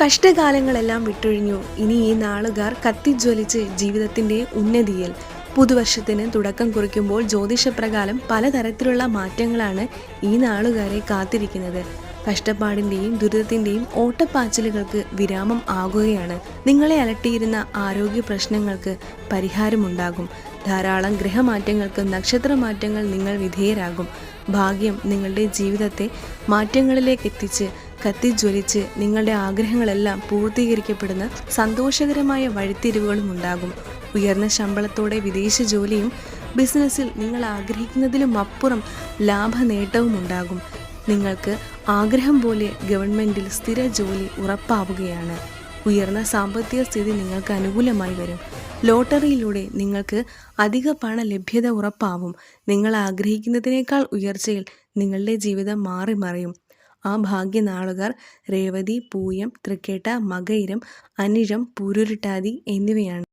കഷ്ടകാലങ്ങളെല്ലാം വിട്ടൊഴിഞ്ഞു. ഇനി ഈ നാളുകാർ കത്തിജ്വലിച്ച് ജീവിതത്തിന്റെ ഉന്നതിയിൽ. പുതുവർഷത്തിന് തുടക്കം കുറിക്കുമ്പോൾ ജ്യോതിഷപ്രകാരം പലതരത്തിലുള്ള മാറ്റങ്ങളാണ് ഈ നാളുകാരെ കാത്തിരിക്കുന്നത്. കഷ്ടപ്പാടിന്റെയും ദുരിതത്തിന്റെയും ഓട്ടപ്പാച്ചിലുകൾക്ക് വിരാമം ആകുകയാണ്. നിങ്ങളെ അലട്ടിയിരുന്ന ആരോഗ്യ പ്രശ്നങ്ങൾക്ക് പരിഹാരമുണ്ടാകും. ധാരാളം ഗ്രഹമാറ്റങ്ങൾക്ക് നക്ഷത്രമാറ്റങ്ങൾ നിങ്ങൾ വിധേയരാകും. ഭാഗ്യം നിങ്ങളുടെ ജീവിതത്തെ മാറ്റങ്ങളിലേക്ക് എത്തിച്ച് കത്തിജ്വലിച്ച് നിങ്ങളുടെ ആഗ്രഹങ്ങളെല്ലാം പൂർത്തീകരിക്കപ്പെടുന്ന സന്തോഷകരമായ വഴിത്തിരിവുകളും ഉണ്ടാകും. ഉയർന്ന ശമ്പളത്തോടെ വിദേശ ജോലിയും ബിസിനസ്സിൽ നിങ്ങൾ ആഗ്രഹിക്കുന്നതിലും അപ്പുറം ലാഭ നേട്ടവും ഉണ്ടാകും. നിങ്ങൾക്ക് ആഗ്രഹം പോലെ ഗവൺമെൻറ്റിൽ സ്ഥിര ജോലി ഉറപ്പാവുകയാണ്. ഉയർന്ന സാമ്പത്തിക സ്ഥിതി നിങ്ങൾക്ക് അനുകൂലമായി വരും. ലോട്ടറിയിലൂടെ നിങ്ങൾക്ക് അധിക പണ ലഭ്യത ഉറപ്പാവും. നിങ്ങൾ ആഗ്രഹിക്കുന്നതിനേക്കാൾ ഉയർച്ചയിൽ നിങ്ങളുടെ ജീവിതം മാറി മറിയും. ആ ഭാഗ്യനാളുകാർ രേവതി, പൂയം, തൃക്കേട്ട, മകയിരം, അനിഴം, പൂരുരുട്ടാതി എന്നിവയാണ്.